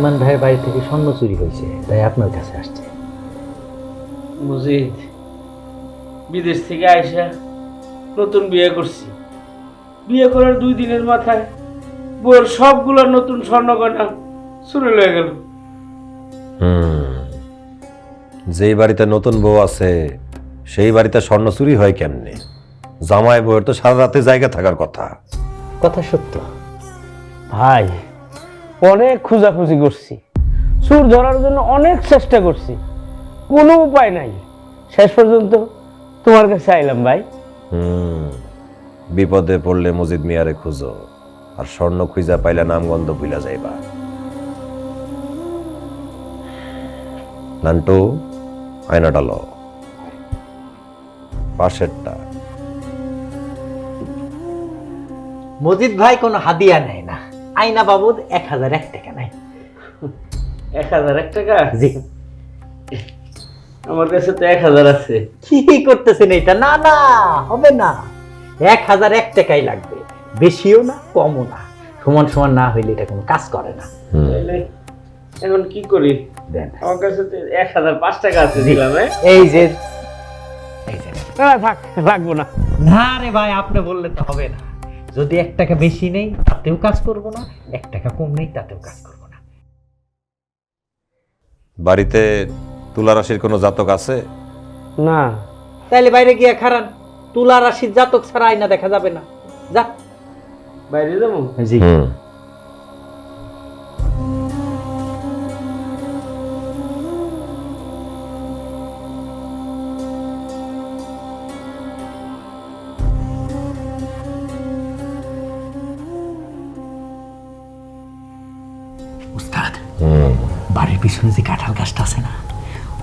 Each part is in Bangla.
সুলাইমান ভাইয়ের বাড়ি থেকে স্বর্ণ চুরি হয়েছে, তাই আপনার কাছে আসছে। মজিদ, বিদেশ থেকে আইসা নতুন বিয়ে করছি। বিয়ে করার 2 দিনের মাথায় বউয়ের সবগুলো নতুন স্বর্ণ গয়না চুরি হয়ে গেল। যেই বাড়িতে নতুন বউ আছে সেই বাড়িতে স্বর্ণ চুরি হয় কেমনে? জামাই বউয়ের তো সারা রাতে জায়গা থাকার কথা। কথা সত্য। ভাই, অনেক খোঁজাখুঁজি করছি, চোর ধরার জন্য অনেক চেষ্টা করছি, কোনো উপায় নাই। শেষ পর্যন্ত তোমার কাছে আইলাম ভাই। বিপদে পড়লে মজিদ মিয়ারে খুঁজো, আর স্বর্ণ খুঁজা পাইলে নামগন্ধ ভুলা যাইবা। নান্টু, আয়নাটা ল, পাশেরটা। মজিদ ভাই কোনো হাদিয়া নেয় না, আইনা বাবদ 1001 টাকা নেয়। 1001 টাকা? জি। আমার কাছে তো 1000 আছে। কি করতেছেন এটা? না না, হবে না, 1001 টাকাই লাগবে, বেশিও না কমও না, সমান সমান না হইলে এটা কোনো কাজ করে না। তাইলে এখন কি করি? দেন। আমার কাছে তো 1005 টাকা আছে, দিলাম। এই যে থাক, লাগবো না। না রে ভাই, আপনি বললে তো হবে না। যদি 1 টাকা বেশি নেই তাতেও কাজ করব না, 1 টাকা কম নেই তাতেও কাজ করব না। বাড়িতে তুলা রাশির কোনো জাতক আছে? না। তাইলে বাইরে গিয়ে খারান, তুলা রাশির জাতক ছাড়া আয়না দেখা যাবে না। যা বাইরে যাবো? জি। উস্তাদ, বাড়ির পিছনে যে কাঁঠাল গাছটা আছে না,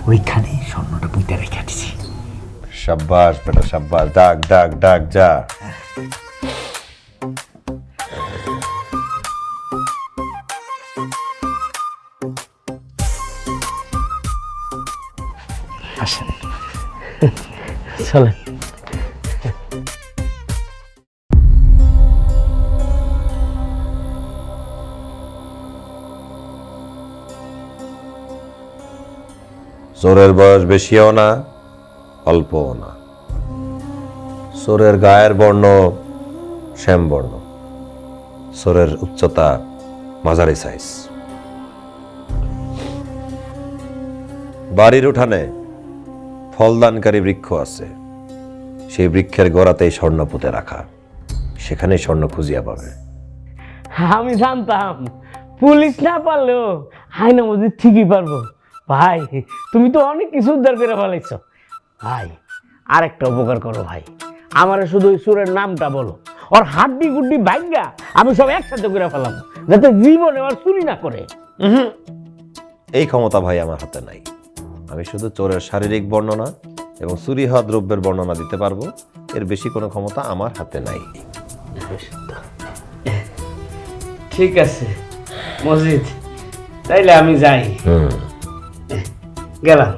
ওইখানে স্বর্ণটা পুঁতে রেখে দিছি। সাব্বাস বেটা সাব্বাস, ডাক ডাক ডাক যা। আসেন, চলেন। চোরের বয়স বেশিও না অল্পও না। চোরের গায়ের বর্ণ শ্যাম বর্ণ, চোরের উচ্চতা মাঝারি সাইজ। বাড়ির উঠানে ফলদানকারী বৃক্ষ আছে, সেই বৃক্ষের গোড়াতেই স্বর্ণ পুঁতে রাখা, সেখানেই স্বর্ণ খুঁজিয়া পাবে। আমি জানতাম পুলিশ না পারলেও আয়না মজিদ ঠিকই পারবো। ভাই, তুমি তো অনেক কিছু উদ্ধার করে ফেলাইছ। ভাই, আরেকটা উপকার করো ভাই, আমার শুধু ওই সুরের নামটা বলো, ওর হাড্ডি গুড্ডি ভাঙ্গা আমি সব একসাথে করে ফেলাম, যাতে জীবনে আর চুরি না করে। এই ক্ষমতা ভাই আমার হাতে নাই। আমি শুধু চোরের শারীরিক বর্ণনা এবং চুরি হওয়া দ্রব্যের বর্ণনা দিতে পারবো, এর বেশি কোনো ক্ষমতা আমার হাতে নাই। ঠিক আছে মজিদ, তাইলে আমি যাই। গেলাম।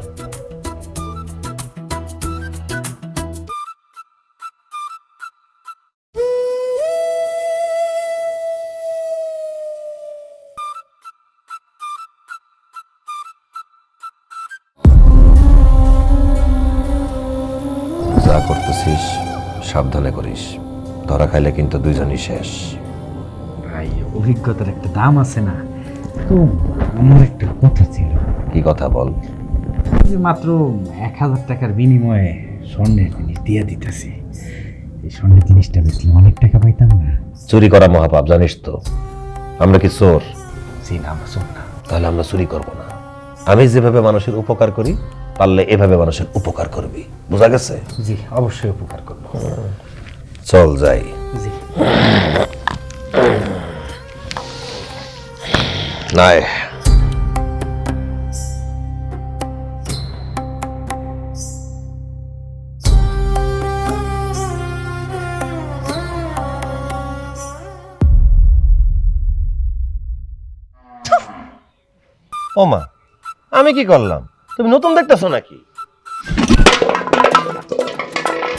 যা করতেছিস সাবধানে করিস, ধরা খাইলে কিন্তু দুইজনই শেষ। ভাই, অভিজ্ঞতার একটা দাম আছে না? তো আমার একটা কথা ছিল। কি কথা বল? যে মাত্র 1000 টাকার বিনিময়ে স্বর্ণের জিনিস দিয়ে দিতেছি, এই স্বর্ণের জিনিসটা বেচলে অনেক টাকা পাইতাম না? চুরি করা মহাপাপ, জানিস তো। আমরা কি চোর? জি না, আমরা চোর না। তাহলে আমরা চুরি করব না। আমি যেভাবে মানুষের উপকার করি, পারলে এভাবে মানুষের উপকার করবি, বোঝা গেছে? জি, অবশ্যই উপকার করব। চল যাই। জি। নাই ওমা, আমি কি করলাম? তুমি নতুন দেখতেছো নাকি?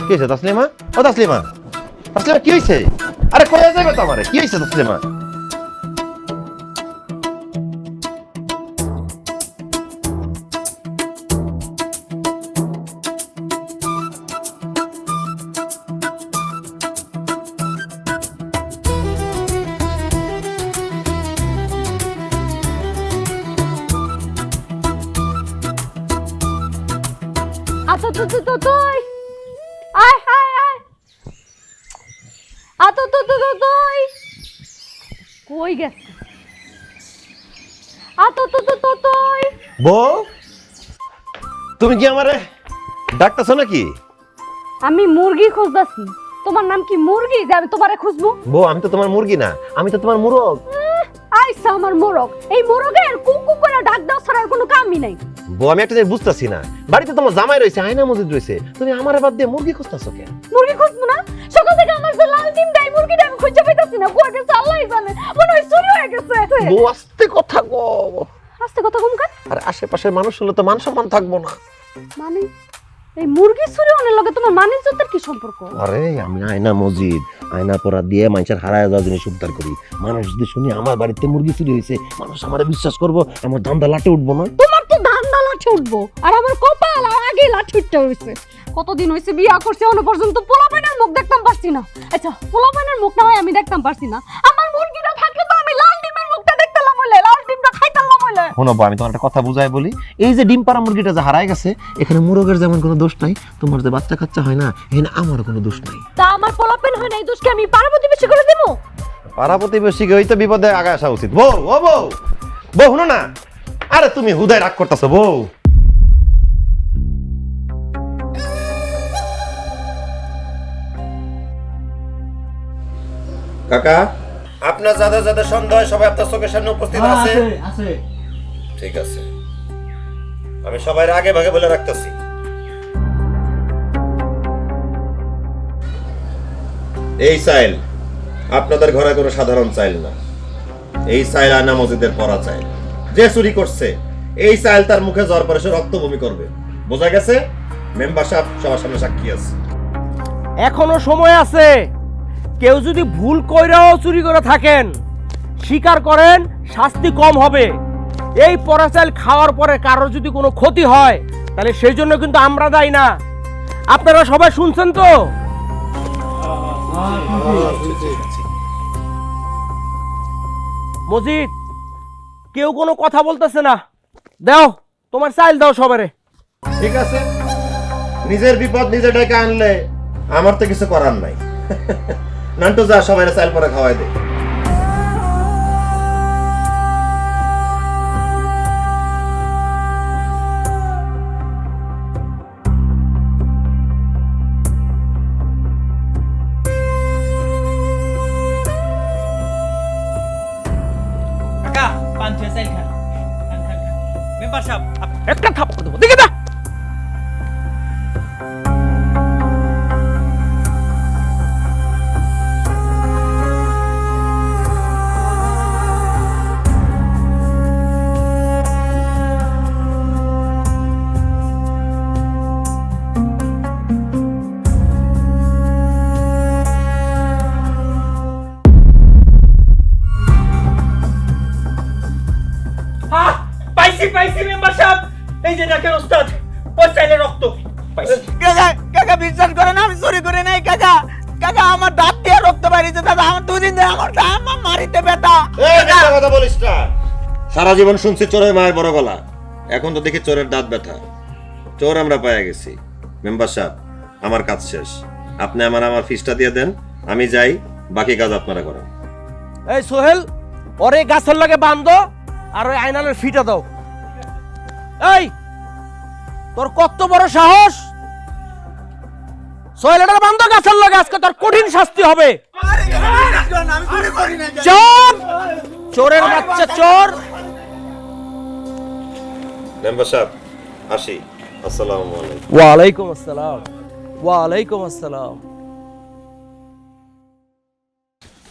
কি হয়েছে তাসলিমা? ও তাসলিমা, তাসলিমা কি হয়েছে? আরে কয়ে যাবে তো আমারে, কি হয়েছে তাসলিমা? আতো তো তো তো তুই আয় আয় আয় আতো তো তো তো তুই কই গেছে আতো তো তো তো তুই বউ তুমি কি আমারে ডাকতেছো নাকি? আমি মুরগি খুঁজতাছি তোমার নাম কি মুরগি যে আমি তোমারে খুঁজবো বউ আমি তো তোমার মুরগি না, আমি তো তোমার মুরগ। আইসা আমার মোরগ এই মোরগের কুকু করে ডাক দাও ছাড়ার কোনো কামই নাই বউ আমি একটা জিনিস বুঝতেছি না, বাড়িতে তোমার জামাই রয়েছে, আয়না মসজিদ রয়েছে, তুমি আমারে বাদ দিয়ে মুরগি খুঁজতেছো কেন? মুরগি খুঁজবো না সকাল থেকে আমার যে লাল ডিম দেয় মুরগিটা আমি খুঁজে পাইতাছি না কই গেছে আল্লাহই জানে মনে হয় চুরি হয়ে গেছে বউ আস্তে কথা কও। আস্তে কথা কম কান আর আশেপাশের মানুষ হলে তো মান সম্মান থাকবো না। মানে এই মুরগি চুরি হওয়ার লগে তোমার মানিজ্যতের কি সম্পর্ক আরে আমি আয়না মসজিদ আয়না পরা দিয়ে মানুষের হারায় যাওয়া জিনিস উদ্ধার করি। মানুষ যদি শুনি আমার বাড়িতে মুরগি চুরি হয়েছে, মানুষ আমারে বিশ্বাস করবো, আমার ধান্দা লাটে উঠবো না। তোমার তো ধান্দা লাঠি উঠবো আর আমার কপাল আর আগে লাঠি উঠতে হয়েছে কতদিন হয়েছে বিয়া করছে এখনো পর্যন্ত পোলাপাইনের মুখ দেখতাম পারছি না আচ্ছা পোলাপাইনের মুখ না হয় আমি দেখতাম পারছি না আমার মুরগিটা থাকলে তো আমি লাল ডিমের মুখটা দেখতাম হইলে লাল ডিমটা খাইতাম হইলে শোনো বউ, আমি তোমার একটা কথা বুঝাই বলি, এই যে ডিম পাড়া মুরগিটা যে হারায় গেছে, এখানে মুরগের যেমন কোনো দোষ নাই, তোমার যে বাচ্চা কাচ্চা হয় না, এখানে আমার কোনো দোষ নাই। তা আমার পোলাপাইন হয় না এই দোষকে আমি পার্বতী বেশি করে দেবো পাড়া প্রতিবেশীকে হইতে বিপদে আগে আসা উচিত। বউ ও বউ, বউ শুনো না, আরে তুমি হুদায় রাগ করতেছো বউ। কাকা আপনার যাদের যাদের সন্দেহ হয় সবাই আপনার চোখের সামনে উপস্থিত আছে? আছে ঠিক আছে, আমি সবাই আগে ভাগে বলে রাখতেছি। এই চাইল আপনাদের ঘরে কোনো সাধারণ চাইল না, এই চাইল আয়না মসজিদের পড়া চাইল। যে চুরি করছে এই চাইল তার মুখে জ্বর পরে সে রক্ত বমি করবে, বোঝা গেছে? মেম্বার সাহেব সবার সামনে সাক্ষী আছে। এখনো সময় আছে, কেউ যদি ভুল কইরাও চুরি করে থাকেন স্বীকার করেন, শাস্তি কম হবে। এই পরা চাল খাওয়ার পরে কারোর যদি কোনো ক্ষতি হয় তাহলে সেই জন্য কিন্তু আমরা দায়ী না। আপনারা সবাই শুনছেন তো? মজিদ, কেউ কোনো কথা বলতেছে না, দাও তোমার চাইল দাও সবারে। ঠিক আছে, নিজের বিপদ নিজে ডেকে আনলে আমার তো কিছু করার নাই। নান্টু যা সবাই চাইল পরে খাওয়াই দে। কাকা পান থুয়ে চাইল খান খান খান খান মেম্বার সাহেব একটা থাপ্পড় দেবো, দেখে দা। পাইছি পাইছি মেম্বার সাহেব এই যে দেখেন ওস্তাদ ওই চাইলে রক্ত পাইছি। কাকা কাকা বিশ্বাস করেন আমি চুরি করে নাই কাকা কাকা আমার দাঁত দিয়ে রক্ত বাইরেছে দাদা আমার দুদিন ধরে আমার দাঁত মারিতে ব্যথা কথা বলিস না, সারা জীবন শুনছি চোরের মায়ের বড় গলা, এখন তো দেখি চোরের দাঁত ব্যথা। চোর আমরা পেয়ে গেছি। মেম্বার সাহেব আমার কাজ শেষ, আপনি আমার ফিসটা দিয়ে দেন, আমি যাই, বাকি কাজ আপনারা করেন। এই সোহেল, ওরে গাছের লাগে বান্ধো আর ওই আয়নালের ফিটা দাও। এই তোর কত বড় সাহস! সোহেল, এটা বান্ধো গাছের লাগে, আজকে তোর কঠিন শাস্তি হবে। চোর, চোরের বাচ্চা চোর। মেম্বার সাহেব আসি, আসসালামু আলাইকুম। ওয়ালাইকুম আসসালাম। ওয়ালাইকুম আসসালাম।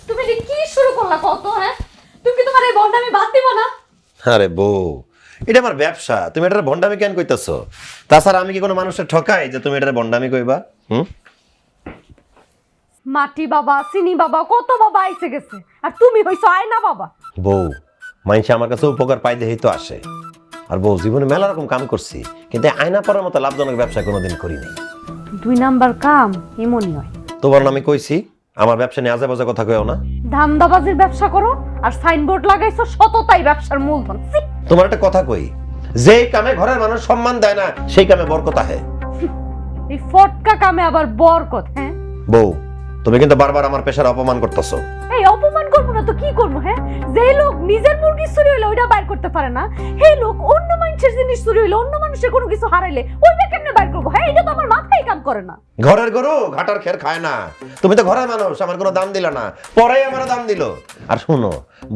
তুমি এটা কি শুরু করলা কত হ্যাঁ তুমি কি তোমার এই বন্ডামি বাদ দিবা না আরে বউ, এটা আমার ব্যবসা, তুমি এটা ভন্ডামি কেন কইতাছো? তাছাড়া আমি কি কোনো মানুষের ঠকাই যে তুমি এটা ভন্ডামি কইবা? মাটি বাবা চিনি বাবা কত বাবা আইছে গেছে আর তুমি হইছো আয়না বাবা বউ, মানুষ আমার কাছে উপকার পাই দেখেই তো আসে। আর বউ, জীবনে মেলা রকম কাম করছি, কিন্তু আয়না পড়ার মতো লাভজনক ব্যবসা কোনোদিন করিনি। 2 নাম্বার কাম এমনই হয় তোমার নামে কইছি, আমার ব্যবসা নিয়ে আজে বাজে কথা কইও না। ধান্দাবাজির ব্যবসা করো আর সাইনবোর্ড লাগাইছো সততাই ব্যবসার মূলধন ছি! তোমার একটা কথা কই, যেই কামে ঘরের মানুষ সম্মান দেয় না সেই কামে বরকত আহে। এই ফটকা কামে আবার বরকত, হ্যাঁ? বউ, তুমি কিন্তু বারবার আমার পেশার অপমান করতেছো। এই অপমান করবো না তো কি করবো, হ্যাঁ? যে লোক নিজের মুরগি চুরি হইলে ওইটা বাইর করতে পারে না, সেই লোক অন্য মানুষের জিনিস চুরি হইলে, অন্য মানুষের কোনো কিছু হারাইলে ওইটা কেমনে বাইর করবো? হ্যাঁ, এটা তো আমার মাথায় কাম করে না। ঘরের গরু ঘাটার খের খায় না। তুমি তো ঘরের মানুষ, আমার কোনো দাম দিলা না, পরেই আমার দাম দিল। আর শুনো,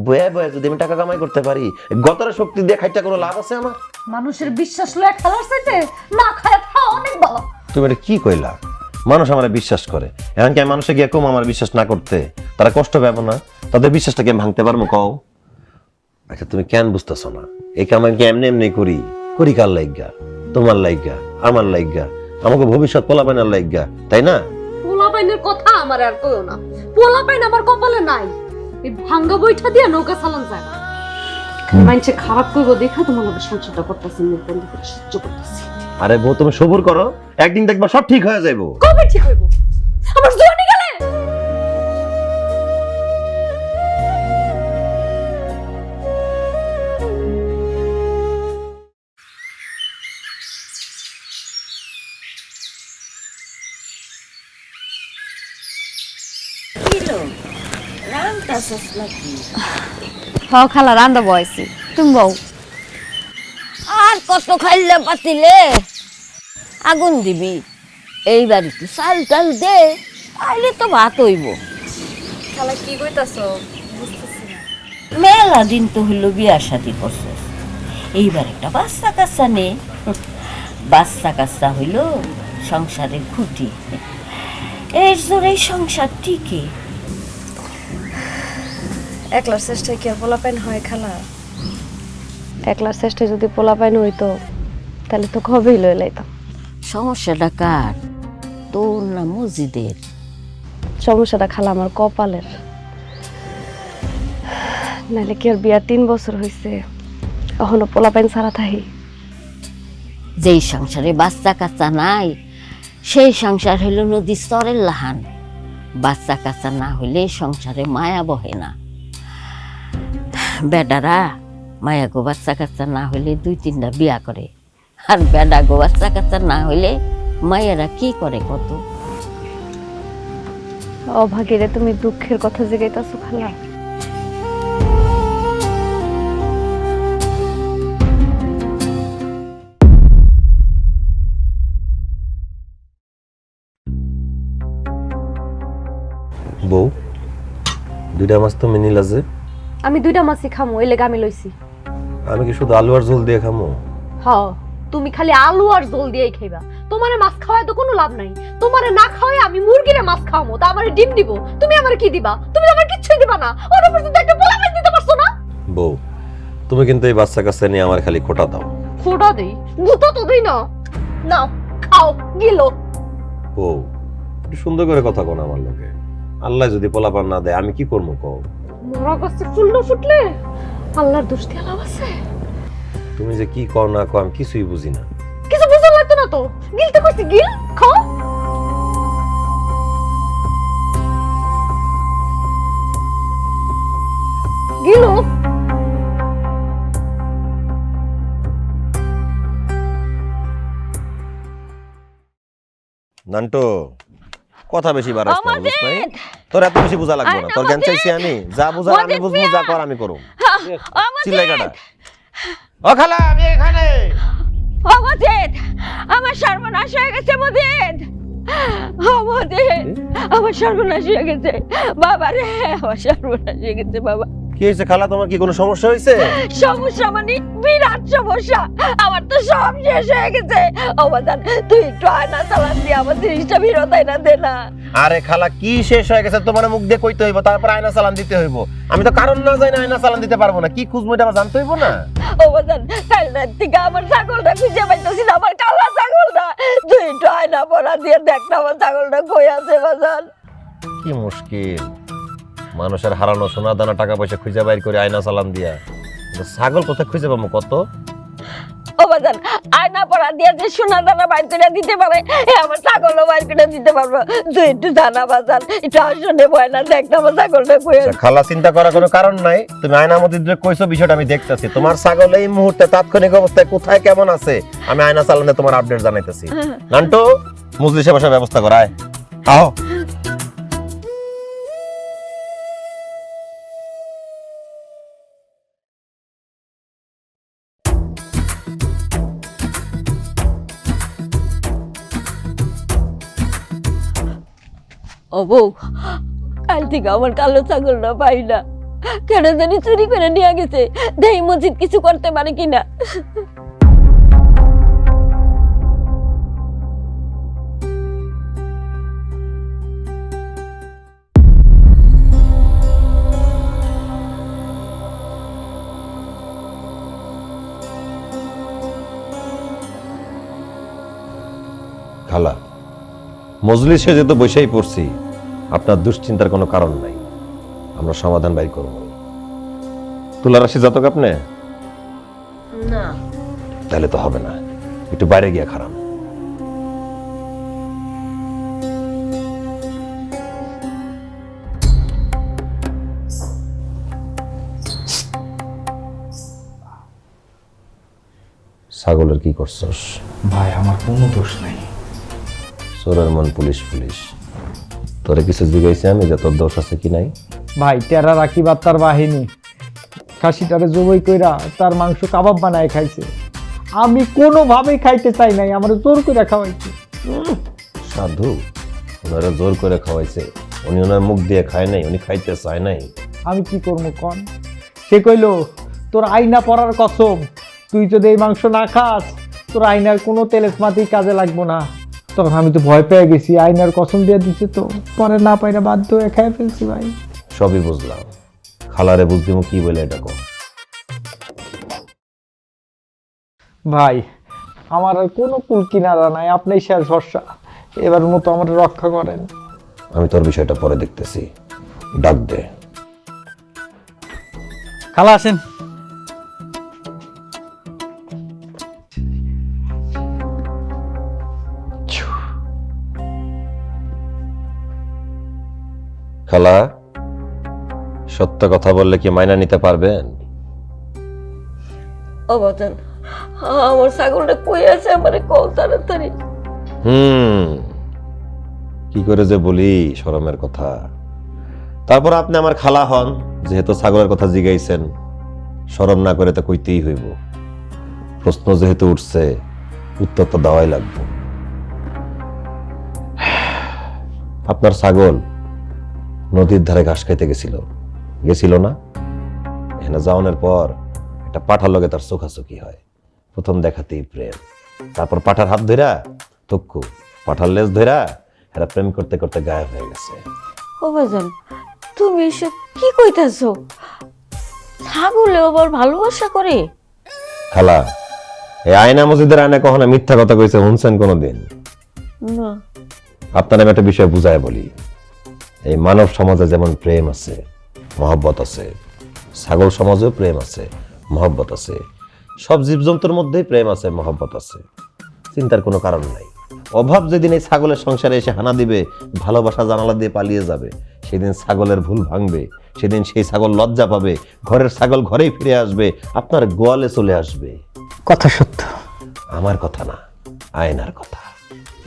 বয়ে বয়ে যদি আমি টাকা কামাই করতে পারি, গতরে শক্তি দিয়ে খাইটা কোনো লাভ আছে আমার? মানুষের বিশ্বাস লয়ে খেলার চাইতে না খায় খাওয়া অনেক ভালো। তুমি এটা কি কইলা? মানুষ আমার বিশ্বাস করে, এমনকি আমি মানুষে গিয়ে কম আমার বিশ্বাস না করতে, তারা কষ্ট পাবো না? তাদের বিশ্বাসটাকে আমি ভাঙতে পারবো কও? আচ্ছা, তুমি কেন বুঝতেছো না? এই কাম আমি কি এমনি এমনি করি? করি কার লাইগা? তোমার লাইগা, আমার লাইগা, আমাকে ভবিষ্যৎ পোলাপাইনার লাইগা, তাই না? পোলাপাইনের কথা আমার আর কইও না। পোলাপাইন আমার কপালে নাই। এই ভাঙ্গা বইটা দিয়ে নৌকা চালান যায় না। মাইন্ডে খারাপ কইবো দেখা তোমার লগে সংসারটা করতেছি, মুখ বন্ধ করে সহ্য করতেছি। আরে বউ, তুমি সবুর করো, একদিন দেখবা সব ঠিক হয়ে যাইবো। কবে ঠিক হইব? আমার জোয়ানি গেলে খাও খালা রান্না বয়সি তুমি বউ আর কত খাইলে পাতিলে আগুন দিবি এইবার একটু চাল টাল দে আইলে তো ভাত হইব। খালা কি কইতাছো বুঝতেছি না। মেলা দিন তো হইলো বিয়া শাদি করছিস, এইবার একটা বাচ্চা কাচ্চা নে। বাচ্চা কাচ্চা হইল সংসারের খুঁটি, এর জোরেই সংসার টিকে। একলার চেষ্টায় কি আর পোলাপাইন হয় খালা? একলার চেষ্টায় যদি পোলাপাইন হইতো তাহলে তো কবেই লই লাইতাম। সমস্যাটা কার, তোর না মসজিদের? সমস্যাটা খালা আমার কপালের। নাহলে কি আর বিয়ার 3 বছর হইছে এখনো পোলাপাইন ছাড়া থাকি? যেই সংসারে বাচ্চা কাচ্চা নাই সেই সংসার হইল নদী স্তরের লাহান। বাচ্চা কাচ্চা না হইলে সংসারে মায়া বহে না। বেডারা মায়া গো বাচ্চা কাচ্চা না হইলে 2-3টা বিয়া করে, আর বেডা গো বাচ্চা কাচ্চা না হইলে মায়েরা কি করে কত? অভাগীরে তুমি দুঃখের কথা জিগাইতাছো খালা? বউ, দুইটা মাছ তো মিনিল আছে। আমি 2টা মাছই খামো, এই লেগে আমি লইছি। আমি কি শুধু আলু আর ঝোল দিয়ে খামো? হ্যাঁ, তুমি খালি আলু আর জল দিয়েই খাইবা। তোমারে মাছ খাওয়ায় তো কোনো লাভ নাই। তোমারে না খাওয়ায় আমি মুরগিরে মাছ খাওয়ামো, তা আমারে ডিম দিব। তুমি আমারে কি দিবা? তুমি আমার কিচ্ছুই দিবা না। ওর পর্যন্ত একটা পোলাপাইন দিতে পারছো না। বউ, তুমি কিন্তু এই বাচ্চা কাচ্চা নিয়ে আমার খালি খোটা দাও। খোটা দেই? গুতো তো দেই না। নাও খাও গিলো। বউ, একটু সুন্দর করে কথা কোন আমার লোকে। আল্লাহ যদি পোলাপান না দেয় আমি কি করবো কও? মরা গাছে ফুল না ফুটলে আল্লাহর দোষ দিয়ে লাভ আছে? তুমি যে কি কও না কও আমি কিছুই বুঝি না। কিছু বুঝা লাগতো না তো। গিলতে কইছি গিল, খাও। গিলো। নান্টু, কথা বেশি বাড়াস না, বুঝছ নাই? তোর এত বেশি বুঝা লাগবে না। তোর জ্ঞান চাইছি আমি, যা বুঝার আমি বুঝবো, যা কর আমি করব। চিল্লাই কাটা। ও খালা, আমি এখানে। ও মজিদ, আমার সর্বনাশ হয়ে গেছে মজিদ। ও মজিদ, আমার সর্বনাশ হয়ে গেছে বাবা রে, আমার সর্বনাশ হয়ে গেছে বাবা। কি হয়েছে খালা, তোমার কি কোনো সমস্যা হয়েছে? সমস্যা মানে বিরাট সমস্যা, আমার তো সব শেষ হয়ে গেছে। অবদান তুই একটু আয়না চালান দিয়ে আমার জিনিসটা বিরতাই না দে না। আরে খালা, কি শেষ হয়ে গেছে তোমার মুখ দিয়ে কইতে হইব, তারপর আয়না চালান দিতে হইব। আমি তো কারণ না জানি আয়না চালান দিতে পারবো না। কি খুঁজবো এটা আমার জানতে হইব না? অবদান কাল রাত থেকে আমার ছাগলটা খুঁজে পাইতেছি না, আমার কালা ছাগলটা। তুই একটু আয়না পড়া দিয়ে দেখ না আমার ছাগলটা কই আছে বাজান। কি মুশকিল, মানুষের হারানো সোনা দানা টাকা পয়সা খুঁজে বাইর করে আয়না চালান দিয়া, ছাগল কোথায় খুঁজে পাবো কত? অবদান আয়না পড়া দিয়ে যে সোনা দানা বাইর করে দিতে পারে, আমার ছাগলও বাইর করে দিতে পারবো। তুই একটু জানা বাজান, একটু আসনে বয় না, দেখ না আমার ছাগলটা কই আছে। খালা, চিন্তা করার কোনো কারণ নাই। তুমি আয়না মধ্যে যে কইছো বিষয়টা আমি দেখতেছি। তোমার ছাগল এই মুহূর্তে তাৎক্ষণিক অবস্থায় কোথায় কেমন আছে আমি আয়না চালানে তোমার আপডেট জানাইতেছি। নান্টু, মজলিসে বসার ব্যবস্থা করায় আও। ও বউ, কাল থেকে আমার কালো ছাগলটা পাই না, কেন জানি চুরি করে নিয়ে গেছে। দেই মসজিদ কিছু করতে পারে কিনা। খালা, মজলিসে যেহেতু বসেই পড়ছি, আপনার দুশ্চিন্তার কোনো কারণ নাই, আমরা সমাধান বাইর করব। তুলা রাশি জাতক আপনি? না, তাহলে তো হবে না, একটু বাইরে গিয়ে খারাপ। ছাগলের কি করছস? ভাই আমার কোনো দোষ নাই। চোরের মন পুলিশ পুলিশ, তোরে কিছু জিজ্ঞাসা আমি যে তোর দোষ আছে কি নাই? ভাই টেরা রাখিবার তার বাহিনী খাসিটারে জবাই কইরা তার মাংস কাবাব বানায় খাইছে। আমি কোনোভাবেই খাইতে চাই নাই, আমার জোর করে খাওয়াইছে। সাধু, ওনারা জোর করে খাওয়াইছে, উনি ওনার মুখ দিয়ে খায় নাই, উনি খাইতে চায় নাই। আমি কি করবো কন? সে কইলো তোর আয়না পরার কসম, তুই যদি এই মাংস না খাস তোর আয়নার কোনো তেলেসমাতি কাজে লাগবো না। তখন আমি তো ভয় পেয়ে গেছি, আয়নার কসম দিয়ে দিচ্ছে তো, পরে না পাইরা বাধ্য হয়ে খেয়ে ফেলছি ভাই। সবই বুঝলাম, খালারে বুঝদিমু কি বলে এটা কর। ভাই আমার আর কোনো কুল কিনারা নাই, আপনি শেষ ভরসা, এবার মতো আমার রক্ষা করেন। আমি তোর বিষয়টা পরে দেখতেছি, ডাক দে। খালা আসেন। খালা, সত্য কথা বললে কি মাইনা নিতে পারবেন? ও বাজান, আমার ছাগলটা কই আছে, আমারে কল তাড়াতাড়ি। কি করে যে বলি শরমের কথা। তারপর আপনি আমার খালা হন, যেহেতু ছাগলের কথা জিগাইছেন, শরম না করে তো কইতেই হইব। প্রশ্ন যেহেতু উঠছে, উত্তর তো দেওয়াই লাগবে। আপনার ছাগল নদীর ধারে ঘাস খাইতে গেছিল না? এখানে যাওয়ানোর পর একটা পাঠার লগে তার চোখাচোখি হয়, প্রথম দেখাতেই প্রেম। তারপর পাঠার হাত ধইরা তক্কু, পাঠার লেজ ধইরা এরা প্রেম করতে করতে গায়েব হয়ে গেছে। ও বাজান, তুমি এসব কি কইতাছো? ছাগলে আবার ভালোবাসা করে? খালা, এই আয়না মসজিদের আয়না কখনো মিথ্যা কথা কইছে শুনছেন কোনোদিন? না। আপনার আমি একটা বিষয় বুঝায় বলি, এই মানব সমাজে যেমন প্রেম আছে, মহব্বত আছে, ছাগল সমাজেও প্রেম আছে, মহব্বত আছে, সব জীবজন্তুর মধ্যেই প্রেম আছে, মহব্বত আছে। চিন্তার কোনো কারণ নাই। অভাব যেদিন এই ছাগলের সংসারে এসে হানা দিবে, ভালোবাসা জানালা দিয়ে পালিয়ে যাবে, সেদিন ছাগলের ভুল ভাঙবে, সেদিন সেই ছাগল লজ্জা পাবে, ঘরের ছাগল ঘরেই ফিরে আসবে, আপনার গোয়ালে চলে আসবে। কথা সত্য, আমার কথা না, আয়নার কথা।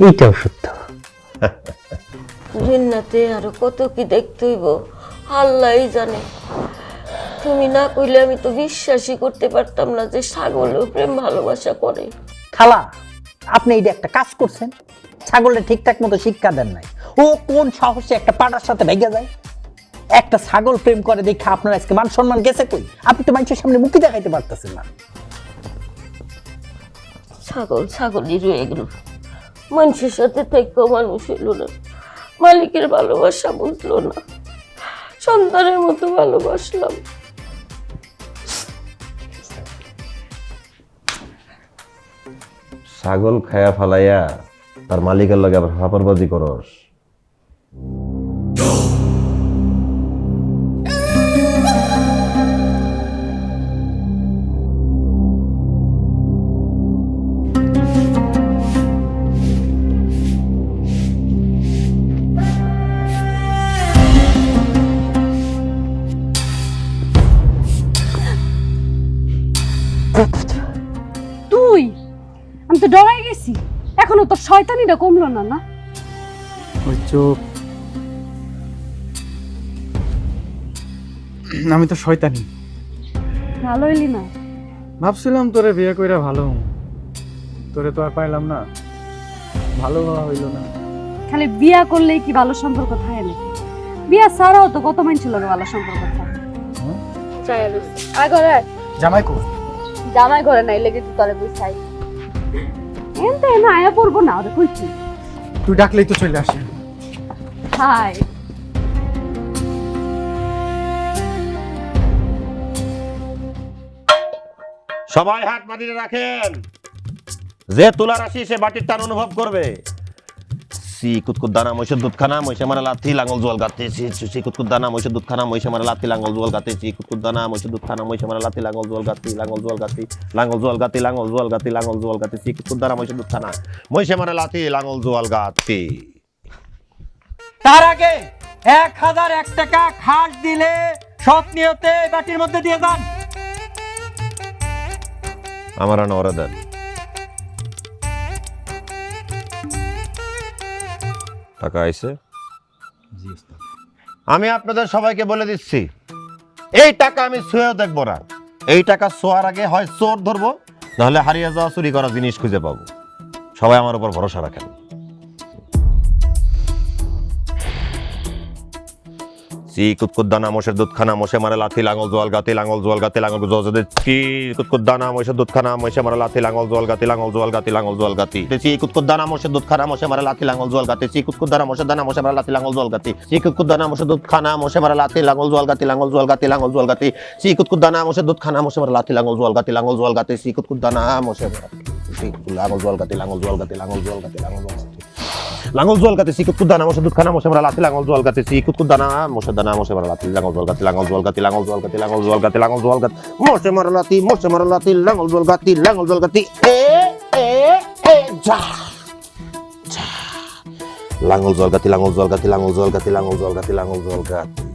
এইটাও সত্য। জিন্নাতে আরো কত কি দেখতে হইব, আল্লাহই জানে। তুমি না কইলে আমি তো বিশ্বাসই করতে পারতাম না যে ছাগলও প্রেম ভালোবাসা করে। খালা, আপনি এইটা একটা কাজ করছেন, ছাগলটা ঠিকঠাক মতো শিক্ষা দেন নাই। ও কোন সাহসে একটা পাটার সাথে ভেঙে যায়? একটা ছাগল প্রেম করে দেখে আপনার আজকে মান সম্মান গেছে কই? আপনি তো মানুষের সামনে মুখই দেখাইতে পারতেছেন না। ছাগলই রয়ে গেল, মানুষের সাথে থেকেও মানুষ হইল না, মালিকের ভালোবাসা বুঝলো না, সন্তানের মতো ভালোবাসলাম। ছাগল খায়া ফালাইয়া তার মালিকের লগে আবার ফাপড়বাজি করস। তুই, আমি তো ডরাই গেছি। এখনো তোর শয়তানিটা কমলো না না? ওই চোখ, আমি তো শয়তানি। ভালো হইলি না? ভাবছিলাম তোরে বিয়ে কইরা ভালো হম, তোরে তো আর পাইলাম না, ভালো হওয়া হইল না। খালি বিয়া করলেই কি ভালো সম্পর্ক থাকে নাকি? বিয়া ছাড়াও তো কত মানুষের লগে ভালো সম্পর্ক থাকে। জামাই কো? জামাই ঘরে নাই লেগে তুই তলে বুঝাই এনতে না আয়া পড়বো না ওরে কইছি। তুই ডাকলেই তো চলে আসে। হাই সবাই হাত মাটিতে রাখেন। যে তুলার আসি সে বাটির টান অনুভব করবে। সি কুতকুত দানা মহিষের দুধ খানা, মহিষে মারা লাথি লাঙ্গল জল গাতে। সি কুতকুত দানা মহিষের দুধ খানা, মহিষে মারা লাথি লাঙ্গল জল গাতে। সি কুতকুত দানা মহিষের দুধ খানা, মহিষে মারা লাথি লাঙ্গল জল গাতি, লাঙ্গল জল গাতি, লাঙ্গল জল গাতি, লাঙ্গল জল গাতি, লাঙ্গল জল গাতি। সি কুতকুত দানা মহিষের দুধ খানা, মহিষে মারা লাথি লাঙ্গল জল গাতি। তার আগে 1001 টাকা খাস দিলে সৎ নিয়তে বাটির মধ্যে দিয়ে যান। আমার আনা ওরা দেন। টাকা আইছে? আমি আপনাদের সবাইকে বলে দিচ্ছি, এই টাকা আমি ছুঁয়েও দেখবো না। এই টাকা ছোঁয়ার আগে হয় চোর ধরবো, নাহলে হারিয়ে যাওয়া চুরি করা জিনিস খুঁজে পাবো। সবাই আমার উপর ভরসা রাখেন। সি কুতকুত দানা মোষের দুধ খানা, মোষে মারে লাথি লাঙ্গল জল গাতি, লাঙ্গল জল গাতি, লাঙ্গল জল গাতি। সি কুতকুত দানা মোষের দুধ খানা, মোষে মারে লাথি লাঙ্গল জল গাতি, লাঙ্গল জল গাতি, লাঙ্গল জল গাতি। সি কুতকুত দানা মোষের দুধ খানা, মোষে মারে লাথি লাঙ্গল জল গাতি। সি কুতকুত দানা মোষে মারে লাথি লাঙ্গল জল গাতি। সি কুতকুত দানা মোষের দুধ খানা, মোষে মারে লাথি লাঙ্গল জল গাতি, লাঙ্গল জল গাতি, লাঙ্গল জল গাতি। সি কুতকুত দানা মোষের দুধ খানা, মোষে মারে লাথি লাঙ্গল জল গাতি, লাঙ্গল জল গাতি। সি কুতকুত দানা মোষে লাঙ্গল জল গাতি, লাঙ্গল জল গাতি, লাঙ্গল জল গাতি, লাঙ্গল জল গাতি। লাঙ্গল জল গাতে। সি কুতকুত দানা মোষের দুধ খানা, মোষে মারে লাথি লাঙ্গল জল গাতি। সি কুতকুত দানা মোষে মারে লাথি লাঙ্গল জল গাতি, লাঙ্গল জল গাতি, লাঙ্গল জল গাতি, লাঙ্গল জল গাতি, লাঙ্গল জল গাতি। মোষে মারে লাথি লাঙ্গল জল গাতি, লাঙ্গল জল গাতি। যা যা। লাঙ্গল জল গাতি, লাঙ্গল জল গাতি, লাঙ্গল জল গাতি, লাঙ্গল জল গাতি, লাঙ্গল জল গাতি।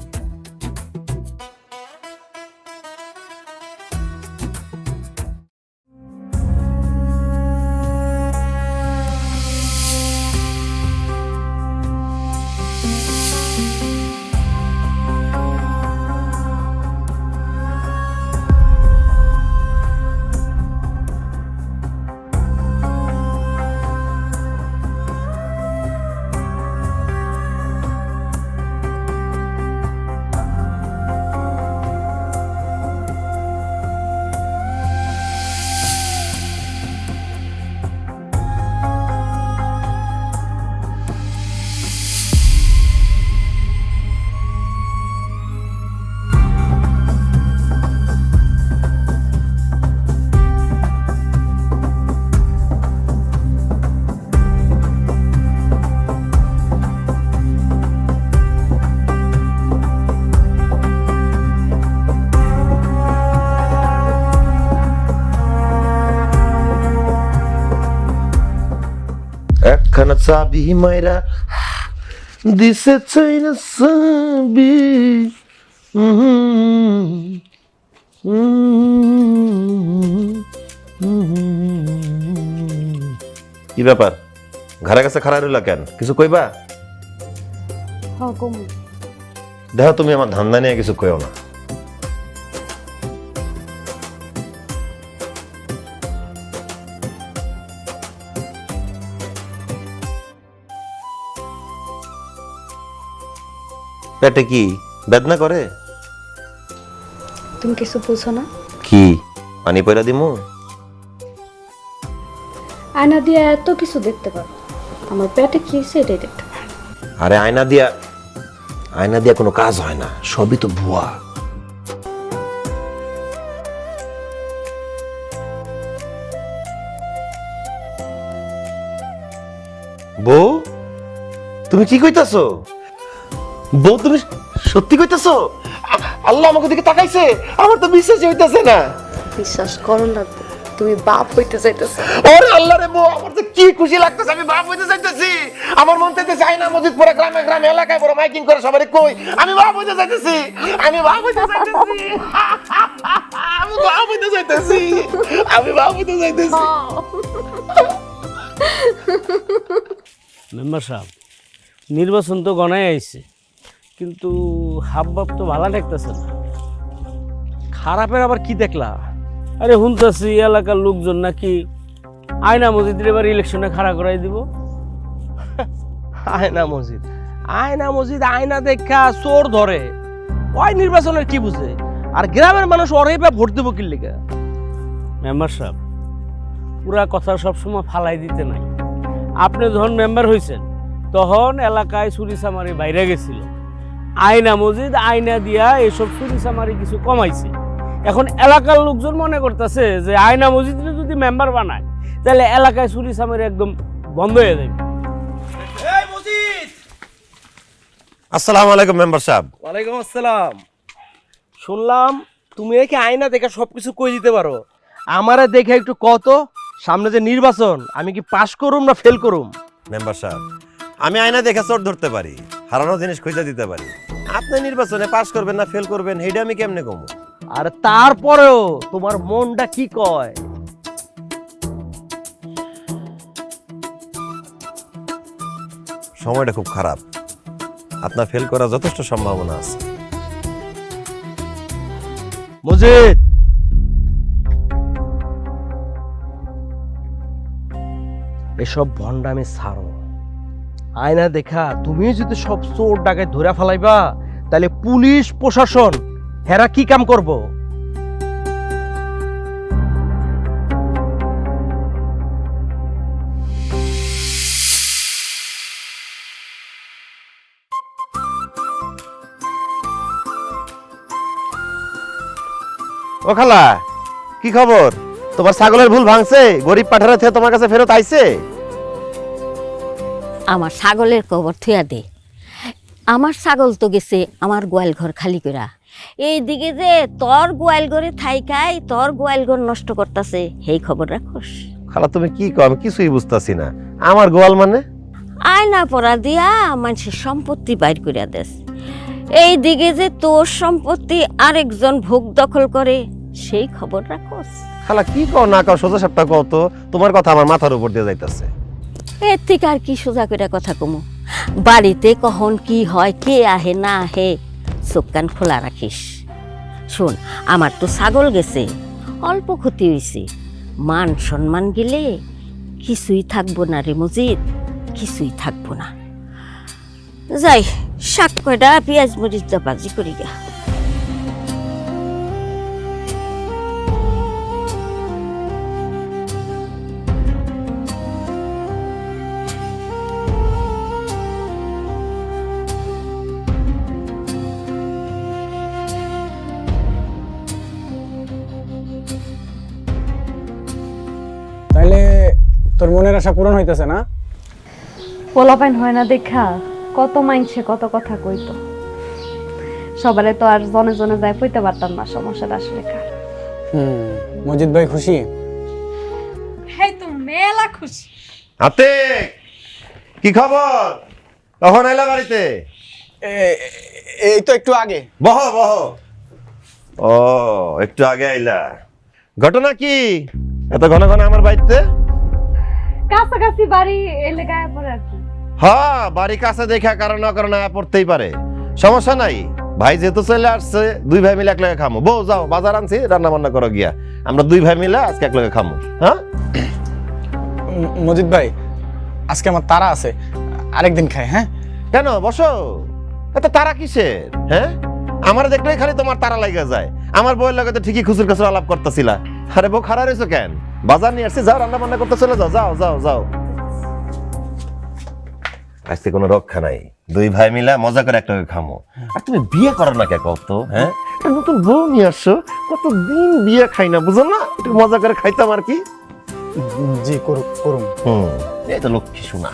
একখানা চাবি মাইরা দিছে চাইনা চাবি। কি ব্যাপার, ঘরে কাছে খাড়া রইলা কেন? কিছু কইবা? হ্যাঁ কম। দেখো তুমি আমার ধান্দা নিয়ে কিছু কইও না। পেটে কি বেদনা করে? তুমি কিছু বুঝো না? কি পানি পয়রা দিমু? আয়না দিয়ে এত কিছু দেখতে পারো, আমার পেটে কি হয়েছে এটাই দেখতে পারো। আরে আয়না দিয়া কোনো কাজ হয় না, সবই তো ভুয়া। বউ তুমি কি কইতাছো? বউ তুমি সত্যি কইতাছো? আল্লাহ আমাকে দিকে তাকাইছে, আমার তো বিশ্বাসই হইতাছে না। বিশ্বাস করো লাগবে, তুমি বাপ হইতে চাইতেছো। ওরে আল্লাহ রে বউ, আমার তো কি খুশি লাগতেছে, আমি বাপ হইতে চাইতেছি। আমার মন চাইতেছে আয়না মসজিদ পরে গ্রামে গ্রামে এলাকায় বড় মাইকিং করে সবারই কই আমি বাপ হইতে চাইতেছি, আমি বাপ হইতে চাইতেছি, আমি বাপ হইতে চাইতেছি, আমি বাপ হইতে চাইতেছি। মেম্বার সাহেব, নির্বাচন তো গণায় আইছে, কিন্তু হাবভাব তো ভালো দেখতেছে না। খারাপের আবার কি দেখলা? আরে শুনতেছি এলাকার লোকজন নাকি আয়না মসজিদের এবার ইলেকশনে খাড়া করাই দিব। আয়না মসজিদ, আয়না মসজিদ, আয়না দেখা চোর ধরে, ওই নির্বাচনের কি বুঝে? আর গ্রামের মানুষ ওরাই বা ভোট দেবো কি লিগা? মেম্বার সাহেব, পুরা কথা সবসময় ফালাই দিতে নাই। আপনি যখন মেম্বার হয়েছেন তখন এলাকায় চুরি চামারি বাইরে গেছিল, আয়না মসজিদ আয়না দিয়া এসব চুরি চামারি কিছু কমাইছে। এখন এলাকার লোকজন মনে করতেছে যে আয়না মসজিদে যদি মেম্বার বানায় তাহলে এলাকায় চুরি চামারি একদম বন্ধ হয়ে যাবে। আসসালামু আলাইকুম মেম্বার সাহেব। ওয়ালাইকুম আসসালাম। শুনলাম তুমি নাকি আয়না দেখে সবকিছু কই দিতে পারো। আমারে দেখে একটু কত, সামনে যে নির্বাচন আমি কি পাস করুম না ফেল করুম? মেম্বার সাহেব, আমি আয়না দেখে চোর ধরতে পারি, হারানো জিনিস খুঁজে দিতে পারি। আপনি নির্বাচনে পাস করবেন না ফেল করবেন সেইটা আমি কেমনে কমু? আর তারপরেও তোমার মনটা কি কয়? সময়টা খুব খারাপ, আপনার ফেল করার যথেষ্ট সম্ভাবনা আছে। মজিদ, এসব ভণ্ডামি ছাড়ো। আয়না দেখা তুমি যদি সব চোর ডাকাত ধরে ফেলাইবা তাহলে পুলিশ প্রশাসন হেরা কি কাম করব? ও খালা, কি খবর? তোমার ছাগলের ভুল ভাঙছে? গরিব পাঠারা থেকে তোমার কাছে ফেরত আইছে? আমার ছাগলের কবর থুয়া দে। আমার ছাগল তো গেছে আমার গোয়াল ঘর খালি করা। এইদিকে যে তোর গোয়াল ঘরে থাইকাই তোর গোয়াল ঘর নষ্ট করতেছে, সেই খবর রাখোস? খালা তুমি কি কও? আমি কিছুই বুঝতাছি না। আমার গোয়াল মানে? আয়না পড়া দিয়া মানুষের সম্পত্তি বাইর করিয়া দেস। এইদিকে যে তোর সম্পত্তি আরেকজন ভোগ দখল করে, সেই খবর রাখোস? খালা কি কও না কও সোজা সাপটা কও তো, তোমার কথা আমার মাথার উপর দিয়ে যাইতাছে। এর থেকে আর কি সোজা করে কথা কমু? বাড়িতে কখন কি হয়, কে আহে না আহে, চোখ কান খোলা রাখিস। শোন, আমার তো ছাগল গেছে, অল্প ক্ষতি হয়েছে, মান সম্মান গেলে কিছুই থাকবো না রে মজিদ, কিছুই থাকবো না। যাই শাক কয়টা পেঁয়াজ মরিচ দা ভাজি করি গা। তাইলে তোর মনের আশা পূরণ হইতেছে না? পোলাপাইন হয় না দেখা কত মাইনছে কত কথা কইতো, সবারে তো আর জনে জনে যাই কইতে পারতাম না সমস্যাটা আসলে কার। মজিদ ভাই খুশি? হেই তো মেলা খুশি। হাতে কি খবর? কখন এলা বাড়িতে? এই তো একটু আগে। বহ বহ। ও, একটু আগে আইলা। ঘটনা কি এত ঘন ঘন আমার বাড়িতে? কাছাকাছি বাড়ি এলে গায়ে পড়ে আর কি। হ্যাঁ, বাড়ি কাছে দেখা কারণ না কারণ পড়তেই পারে, সমস্যা নাই। ভাই যেহেতু চলে আসছে, দুই ভাই মিলে একলগে খামো। বউ যাও, বাজার আনছি, রান্না বান্না করো গিয়া। আমরা দুই ভাই মিলে আজকে একলগে খামো। হ্যাঁ মজিদ ভাই, আজকে আমার তারা আছে, আরেকদিন খাই। হ্যাঁ কেন, বসো। এত তারা কিসের? হ্যাঁ, আমার দেখলেই খালি তোমার তারা লাগা যায়। আমার বউয়ের লগে তো ঠিকই খুচুর খুচুর আলাপ করতেছিলা। আরে বউ খারাপ রয়েছো কেন? বাজার নিয়ে আসছি, যাও রান্না বান্না করতে চলে যাও। যাও যাও যাও। আজকে কোনো রক্ষা নাই, দুই ভাই মিলা মজা করে একটা খামো। আর তুমি বিয়ে করো না কে কত? হ্যাঁ, নতুন বউ নিয়ে আসছো, কতদিন বিয়ে খাই না, বুঝো না? একটু মজা করে খাইতাম আর কি। জি করুন। এই তো লক্ষ্মী শোনা।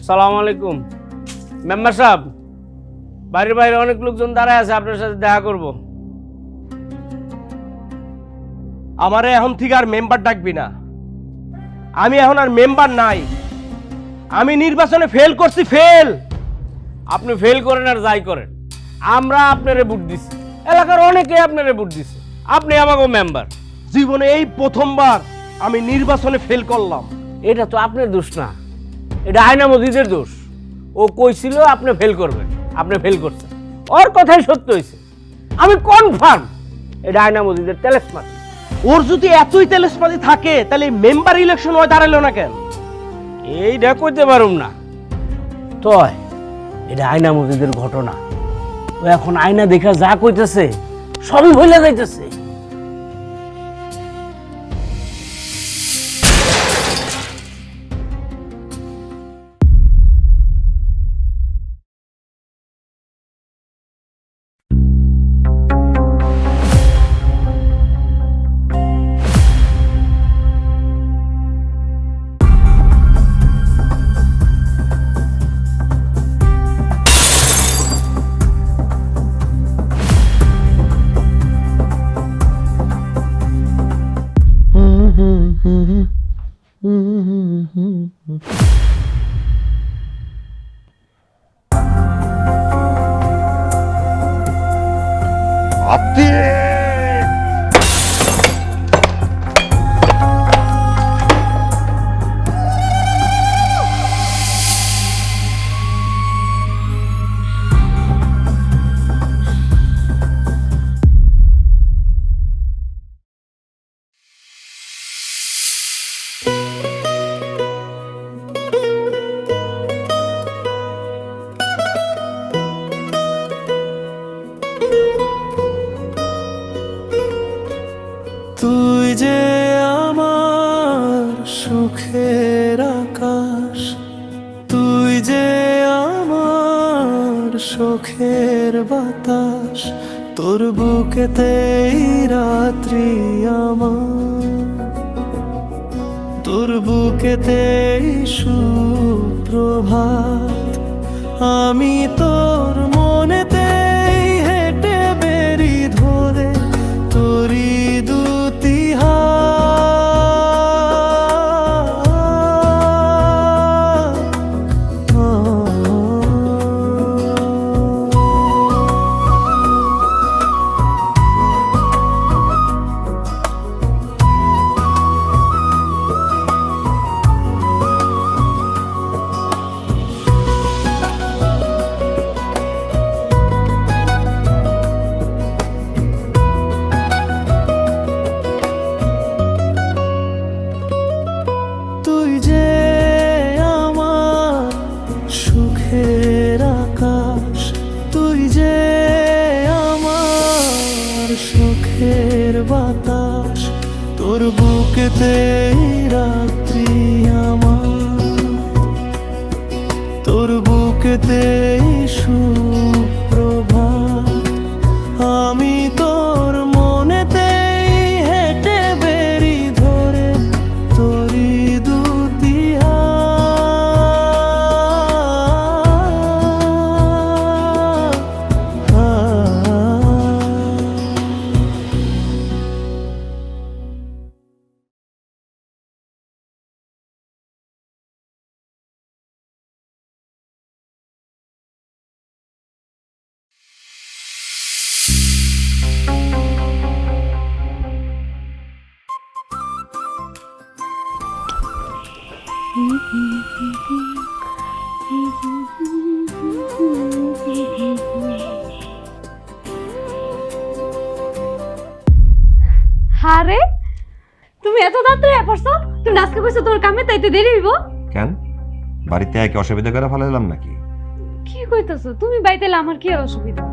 সালাম আলাইকুম মেম্বার সাহেব, বাড়ির বাইরে অনেক লোকজন দাঁড়ায় আছে, আপনার সাথে দেখা করব। আমারে এখন থেকে আর মেম্বার ডাকবি না, আমি এখন আর মেম্বার নাই, আমি নির্বাচনে ফেল করছি, ফেল। আপনি ফেল করেন আর যাই করেন, আমরা আপনারে ভোট দিছি, এলাকার অনেকে আপনারে ভোট দিছে, আপনি আমাকে মেম্বার। জীবনে এই প্রথমবার আমি নির্বাচনে ফেল করলাম। এটা তো আপনার দোষ না, এটা আয়না মসজিদের দোষ। ও কইছিল আপনি ফেল করবেন, আপনি ফেল করছেন, ওর কথাই সত্য হয়েছে। আমি কনফার্ম এটা আয়না মসজিদের তেলেসমাতি। ওর যদি এতই তেলেসমাতি থাকে তাহলে মেম্বার ইলেকশন হয় দাঁড়ালো না কেন? এইটা কইতে পারুম না, তয় এটা আয়না মসজিদের ঘটনা। ও এখন আয়না দেখা যা কইতেছে সবই ভুলে যাইতেছে। তুই যে আমার সুখের আকাশ, তুই যে আমার সুখের বাতাস, তোর বুকেতেই রাত্রি আমার, তোর বুকেতেই সুপ্রভাত। আমি তোর মনেতেই হেঁটে বেরি ধরে তোরি দুতি তুই যে আমার সুখের আকাশ, তুই যে আমার সুখের বাতাস, তোর বুকেতেই রাত্রি আমার, তোর বুকেতেই সুপ্রভাত। আমি তোর মনেতেই হেঁটে বেরি ধরে তোরি দুতি আরে তুমি এত তাড়াতাড়ি পড়ছো? তুমি আজকে কইছো তোর কামে তাইতে দেরি হইব? কেন বাড়িতে একে অসুবিধা করে ফেলাইলাম নাকি? কি কইতাছো? তুমি বাইতে এলে আমার কি অসুবিধা?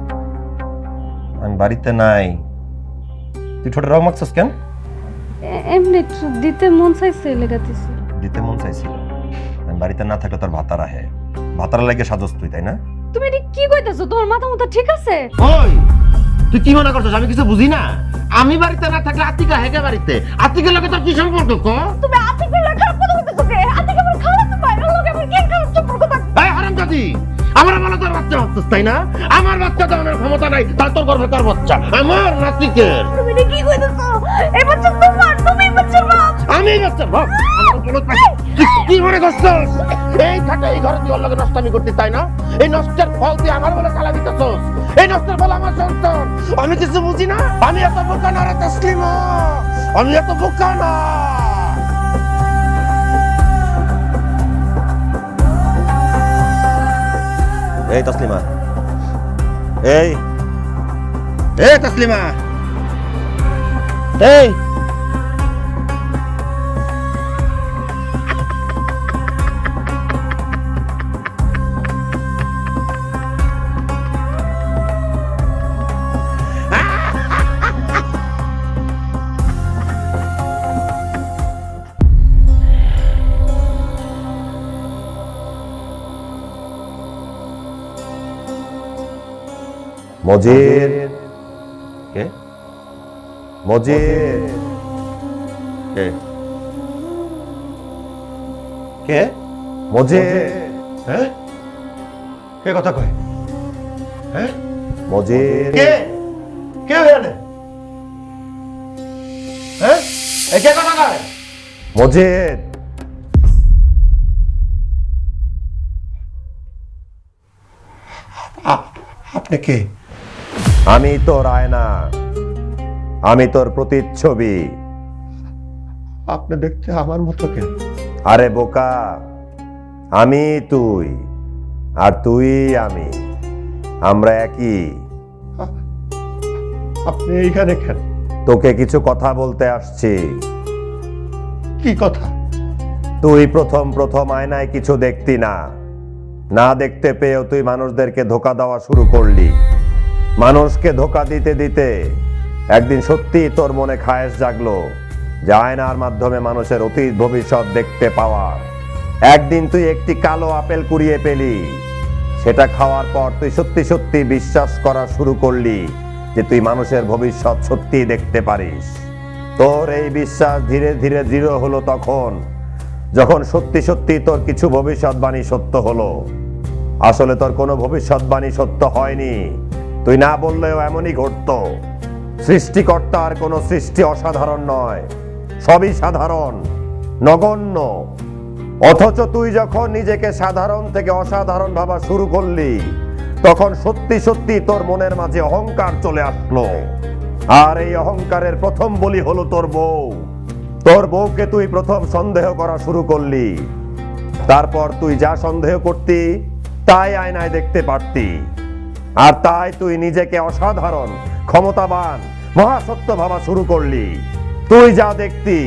আমি বাড়িতে নাই, তুই ছোট রং মাখছস কেন? এমনি দিতে মন চাইছে লেগাতেছে। দিতে মন চাইছিল, আমি বাড়িতে না থাকলে তোর ভাতার আহে, ভাতার লাগে সাজস তুই, তাই না? তুমি এটা কি কইতাছো? তোমার মাথা মুথা ঠিক আছে? ওই তুই কি মনে করছিস আমি কিছু বুঝি না? আমি বাড়িতে না থাকলে আতিকা হেগে বাড়িতে, আতিকের লোকে তোর কি সম্পর্ক ক? তুমি আতিকের লাগে খারাপ কথা বলতেছো কে? আতিক আমার খালাতো ভাই, ওর লগে আমার কি খারাপ সম্পর্ক থাকে? এই হারামজাদি, আমার বলে তোর বাচ্চা হচ্ছিস তাই না? আমার বাচ্চা দেওয়ার ক্ষমতা নাই, তার তোর গর্ভে কার বাচ্চা? আমার নাতিকের। তুমি এটা কি কইতেছো? এই বাচ্চা তোমার, তুমি এই বাচ্চার বাপ। আমি বাচ্চা বাপ, আমার বলত নাই। তুই কি মনে করছিস? এই থাকে এই ঘরে তুই ওর লগে নষ্টামি করতে তাই না? এই নষ্টের ফল তুই আমার বলে চালা দিতেছস। এই নষ্টের ফল আমার সন্তান। আমি কিছু বুঝি না? আমি এত বোকা না রে তাসলিমা, আমি এত বোকা না। এই তাসলিমা, এই তাসলিমা, এই মজিদ, কে মজিদ, কে কে মজিদ? হ্যাঁ, কে কথা কয়? হ্যাঁ, মজিদ কে? কে জানে? হ্যাঁ, কে কথা কয়? মজিদ, আপনি কে? আমি তোর আয়না, আমি তোর প্রতিচ্ছবি। আপনি দেখতে আমার মতো কেন? আরে বোকা, আমি তুই আর তুই আমি, আমরা একই। আপনি এইখানে কেন? তোকে কিছু কথা বলতে আসছি। কি কথা? তুই প্রথম আয়নায় কিছু দেখতি না, না দেখতে পেয়েও তুই মানুষদেরকে ধোঁকা দেওয়া শুরু করলি। মানুষকে ধোঁকা দিতে দিতে একদিন সত্যি তোর মনে খায়েশ জাগলো যে আয়নার মাধ্যমে মানুষের অতীত ভবিষ্যৎ দেখতে পাওয়া। একদিন তুই একটি কালো আপেল কুড়িয়ে পেলি, সেটা খাওয়ার পর তুই সত্যি সত্যি বিশ্বাস করা শুরু করলি যে তুই মানুষের ভবিষ্যৎ সত্যি দেখতে পারিস। তোর এই বিশ্বাস ধীরে ধীরে দৃঢ় হলো তখন যখন সত্যি সত্যি তোর কিছু ভবিষ্যৎবাণী সত্য হলো। আসলে তোর কোনো ভবিষ্যৎবাণী সত্য হয়নি, তুই না বললেও এমনই ঘটতো। সৃষ্টিকর্তার কোনো সৃষ্টি অসাধারণ নয়, সবই সাধারণ, নগণ্য। অথচ তুই যখন নিজেকে সাধারণ থেকে অসাধারণ ভাবা শুরু করলি তখন সত্যি সত্যি তোর মনের মাঝে অহংকার চলে আসলো। আর এই অহংকারের প্রথম বলি হলো তোর বউ। তোর বউকে তুই প্রথম সন্দেহ করা শুরু করলি, তারপর তুই যা সন্দেহ করতি তাই আয়নায় দেখতে পারতি। আর তাই তুই নিজেকে অসাধারণ, ক্ষমতাবান, মহাসত্য ভাবা শুরু করলি। তুই যা দেখতি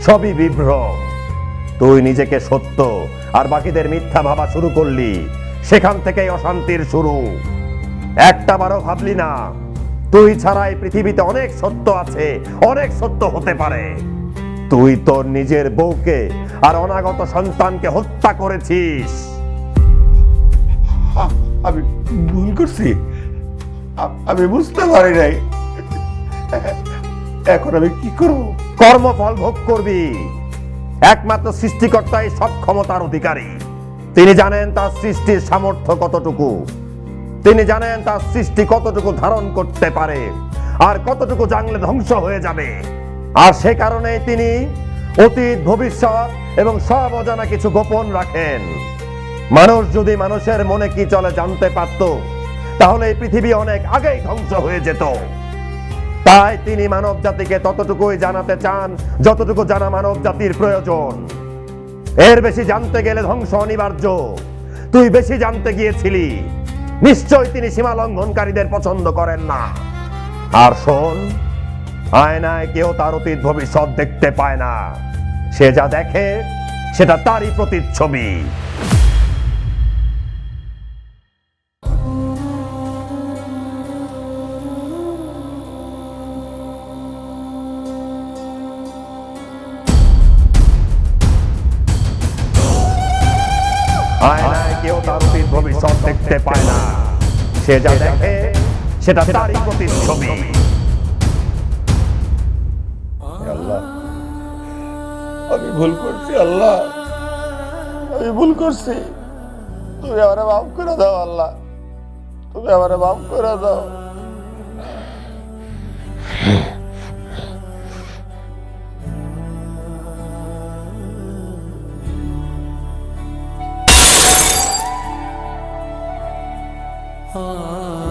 সবই বিভ্রম। তুই নিজেকে সত্য আর বাকিদের মিথ্যা ভাবা শুরু করলি। সেখান থেকেই অশান্তির শুরু। একটা বারও ভাবলি না তুই ছাড়া এই পৃথিবীতে অনেক সত্য আছে, অনেক সত্য হতে পারে। তুই তোর নিজের বউকে আর অনাগত সন্তানকে হত্যা করেছিস। আমি ভুল করছি, আমি বুঝতে পারি নাই। এখন আমি কি করব? কর্মফল ভোগ করবি। একমাত্র সৃষ্টিকর্তাই সব ক্ষমতার অধিকারী। তিনি জানেন তার সৃষ্টির সামর্থ্য কতটুকু, তিনি জানেন তার সৃষ্টি কতটুকু ধারণ করতে পারে আর কতটুকু জানলে ধ্বংস হয়ে যাবে। আর সে কারণে তিনি অতীত, ভবিষ্যৎ এবং সব অজানা কিছু গোপন রাখেন। মানুষ যদি মানুষের মনে কি চলে জানতে পারত তাহলে এই পৃথিবী অনেক আগেই ধ্বংস হয়ে যেত। তাই তিনি মানব জাতিকে ততটুকুই জানাতে চান যতটুকু জানা মানব জাতির প্রয়োজন। এর বেশি জানতে গেলে ধ্বংস অনিবার্য। তুই বেশি জানতে গিয়েছিলি, নিশ্চয় তিনি সীমা লঙ্ঘনকারীদের পছন্দ করেন না। আর শোন, আয়নায় কেউ তার অতীত ভবিষ্যৎ দেখতে পায় না, সে যা দেখে সেটা তারই প্রতিচ্ছবি। আয়নায় কেউ তার অতীত ভবিষ্যৎ দেখতে পায় না, সে যা দেখে সেটা তারই প্রতিচ্ছবি। আল্লাহ, আমি ভুল করছি আল্লাহ, আমি ভুল করছি। তুমি আমারে মাফ করে দাও আল্লাহ, তুমি আমারে মাফ করে দাও। ah